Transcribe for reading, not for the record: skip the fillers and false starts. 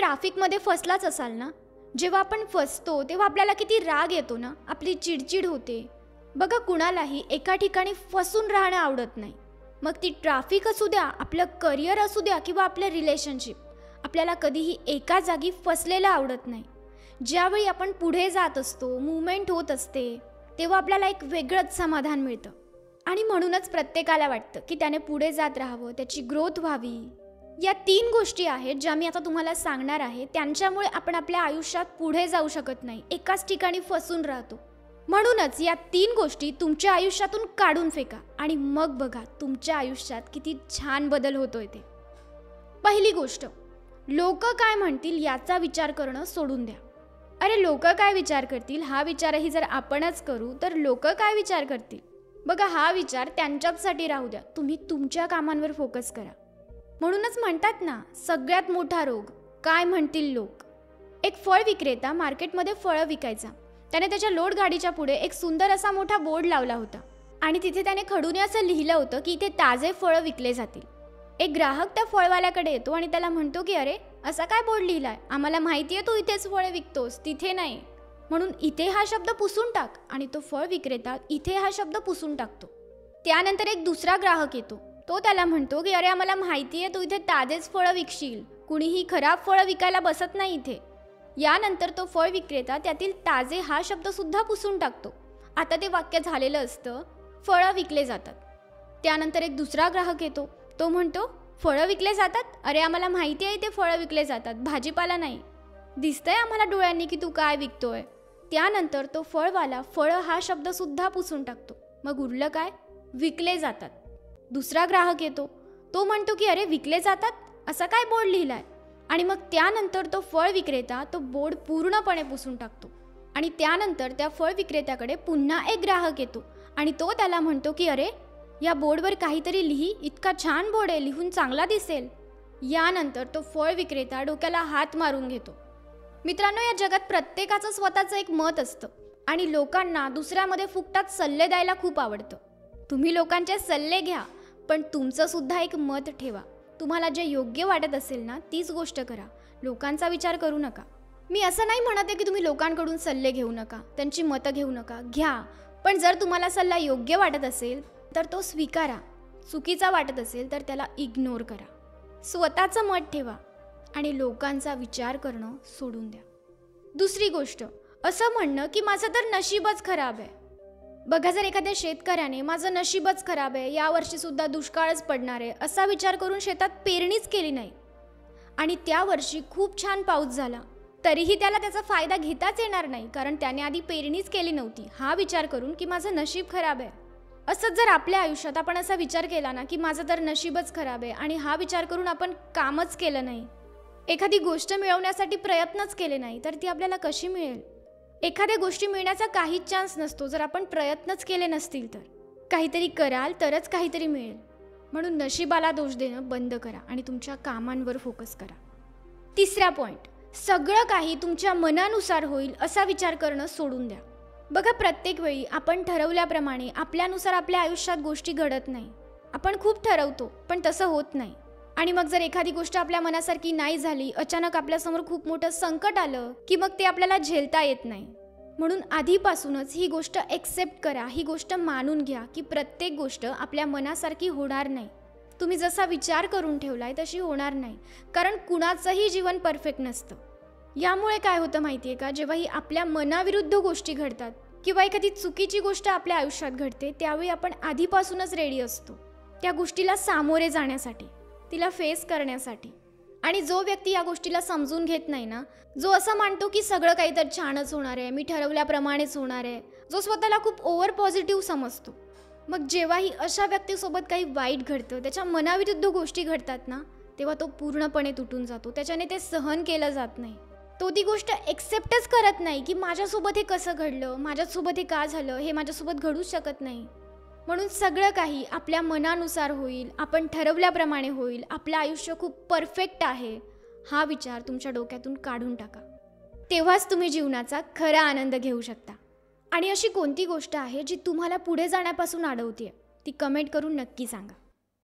ट्रॅफिकमध्ये फसलाच असाल ना? जेव्हा आपण फसतो तेव्हा आपल्याला किती राग येतो ना, आपली चिडचिड होते. बघा, कुणालाही एका ठिकाणी फसून राहणं आवडत नाही. मग ती ट्रॅफिक असू द्या, आपलं करिअर असू द्या किंवा आपलं रिलेशनशिप, आपल्याला कधीही एका जागी फसलेलं आवडत नाही. ज्यावेळी आपण पुढे जात असतो, मूवमेंट होत असते, तेव्हा आपल्याला एक वेगळंच समाधान मिळतं. आणि म्हणूनच प्रत्येकाला वाटतं की त्याने पुढे जात राहावं, त्याची ग्रोथ व्हावी. या 3 गोष्टी आहेत ज्या मी आता तुम्हाला सांगणार आहे. त्यांच्यामुळे आपण आपल्या आयुष्यात पुढे जाऊ शकत नाही, एकाच ठिकाणी फसून राहतो. म्हणूनच या 3 गोष्टी तुमच्या आयुष्यातून काढून फेका आणि मग बघा तुमच्या आयुष्यात किती छान बदल होतोय ते. पहिली गोष्ट, लोक काय म्हणतील याचा विचार करणं सोडून द्या. अरे, लोक काय विचार करतील हा विचारही जर आपणच करू तर लोक काय विचार करतील? बघा, हा विचार त्यांच्याचसाठी राहू द्या. तुम्ही तुमच्या कामांवर फोकस करा. म्हणूनच म्हणतात ना, सगळ्यात मोठा रोग काय म्हणतील लोक. एक फळ विक्रेता मार्केटमध्ये फळं विकायचा. त्याने त्याच्या लोड गाडीच्या पुढे एक सुंदर असा मोठा बोर्ड लावला होता आणि तिथे त्याने खडूने असं लिहिलं होतं की इथे ताजे फळं विकले जातील. एक ग्राहक त्या फळवाल्याकडे येतो आणि त्याला म्हणतो की अरे, असा काय बोर्ड लिहिलाय? आम्हाला माहिती आहे तू इथेच फळं विकतोस, तिथे नाही. म्हणून इथे हा शब्द पुसून टाक. आणि तो फळ विक्रेता इथे हा शब्द पुसून टाकतो. त्यानंतर एक दुसरा ग्राहक येतो. तो त्याला म्हणतो की अरे, आम्हाला माहिती आहे तू इथे ताजेच फळं विकशील, कुणीही खराब फळं विकायला बसत नाही इथे. यानंतर तो फळ विक्रेता त्यातील ताजे हा शब्द सुद्धा पुसून टाकतो. आता ते वाक्य झालेलं असतं, फळं विकले जातात. त्यानंतर एक दुसरा ग्राहक येतो. तो म्हणतो, फळं विकले जातात? अरे, आम्हाला माहिती आहे इथे फळं विकले जातात, भाजीपाला नाही. दिसतंय आम्हाला डोळ्यांनी की तू काय विकतोय. त्यानंतर तो फळवाला फळं हा शब्द सुद्धा पुसून टाकतो. मग उरलं काय? विकले जातात. दुसरा ग्राहक येतो. तो म्हणतो की अरे, विकले जातात? असा काय बोर्ड लिहिलाय? आणि मग त्यानंतर तो फळ विक्रेता तो बोर्ड पूर्णपणे पुसून टाकतो. आणि त्यानंतर त्या फळ विक्रेत्याकडे पुन्हा एक ग्राहक येतो आणि तो त्याला म्हणतो की अरे, या बोर्डवर काहीतरी लिही, इतका छान बोर्ड आहे, लिहून चांगला दिसेल. यानंतर तो फळ विक्रेता डोक्याला हात मारून घेतो. मित्रांनो, या जगात प्रत्येकाचं स्वतःचं एक मत असतं आणि लोकांना दुसऱ्यामध्ये फुकटात सल्ले द्यायला खूप आवडतं. तुम्ही लोकांचे सल्ले घ्या, पण तुमचं सुद्धा एक मत ठेवा. तुम्हाला जे योग्य वाटत असेल ना, तीच गोष्ट करा. लोकांचा विचार करू नका. मी असं नाही म्हणत आहे की तुम्ही लोकांकडून सल्ले घेऊ नका, त्यांची मतं घेऊ नका, घ्या. पण जर तुम्हाला सल्ला योग्य वाटत असेल तर तो स्वीकारा. चुकीचा वाटत असेल तर त्याला इग्नोर करा. स्वतःचं मत ठेवा आणि लोकांचा विचार करणं सोडून द्या. दुसरी गोष्ट, असं म्हणणं की माझं तर नशीबच खराब आहे. बघा, जर एखाद्या शेतकऱ्याने माझं नशीबच खराब आहे, यावर्षी सुद्धा दुष्काळच पडणार आहे असा विचार करून शेतात पेरणीच केली नाही आणि त्या वर्षी खूप छान पाऊस झाला, तरीही त्याला त्याचा फायदा घेताच येणार नाही, कारण त्याने आधी पेरणीच केली नव्हती हा विचार करून की माझं नशीब खराब आहे. असंच जर आपल्या आयुष्यात आपण असा विचार केला ना की माझं तर नशीबच खराब आहे आणि हा विचार करून आपण कामच केलं नाही, एखादी गोष्ट मिळवण्यासाठी प्रयत्नच केले नाही, तर ती आपल्याला कशी मिळेल? एखाद्या गोष्टी मिळण्याचा काहीच चान्स नसतो जर आपण प्रयत्नच केले नसतील तर. काहीतरी कराल तरच काहीतरी मिळेल. म्हणून नशिबाला दोष देणं बंद करा आणि तुमच्या कामांवर फोकस करा. तिसरा पॉईंट, सगळं काही तुमच्या मनानुसार होईल असा विचार करणं सोडून द्या. बघा, प्रत्येक वेळी आपण ठरवल्याप्रमाणे आपल्यानुसार आपल्या आयुष्यात गोष्टी घडत नाही. आपण खूप ठरवतो पण तसं होत नाही. आणि मग जर एखादी गोष्ट आपल्या मनासारखी नाही झाली, अचानक आपल्यासमोर खूप मोठं संकट आलं की मग ते आपल्याला झेलता येत नाही. म्हणून आधीपासूनच ही गोष्ट एक्सेप्ट करा, ही गोष्ट मानून घ्या की प्रत्येक गोष्ट आपल्या मनासारखी होणार नाही. तुम्ही जसा विचार करून ठेवलाय तशी होणार नाही, कारण कुणाचंही जीवन परफेक्ट नसतं. यामुळे काय होतं माहिती आहे का, जेव्हा ही आपल्या मनाविरुद्ध गोष्टी घडतात किंवा एखादी चुकीची गोष्ट आपल्या आयुष्यात घडते, त्यावेळी आपण आधीपासूनच रेडी असतो त्या गोष्टीला सामोरे जाण्यासाठी, तिला फेस करण्यासाठी. आणि जो व्यक्ती या गोष्टीला समजून घेत नाही ना, जो असं मानतो की सगळं काही तर छानच होणार आहे, मी ठरवल्याप्रमाणेच होणार आहे, जो स्वतःला खूप ओव्हर पॉझिटिव्ह समजतो, मग जेव्हाही अशा व्यक्तीसोबत काही वाईट घडतं, त्याच्या मनाविरुद्ध गोष्टी घडतात ना, तेव्हा तो पूर्णपणे तुटून जातो. त्याच्याने ते सहन केलं जात नाही. तो ती गोष्ट एक्सेप्टच करत नाही की माझ्यासोबत हे कसं घडलं, माझ्यासोबत हे का झालं, हे माझ्यासोबत घडूच शकत नाही. म्हणून सगळं काही आपल्या मनानुसार होईल, आपण ठरवल्याप्रमाणे होईल, आपलं आयुष्य खूप परफेक्ट आहे हा विचार तुमच्या डोक्यातून काढून टाका. तेव्हाच तुम्ही जीवनाचा खरा आनंद घेऊ शकता. आणि अशी कोणती गोष्ट आहे जी तुम्हाला पुढे जाण्यापासून अडवते, ती कमेंट करून नक्की सांगा.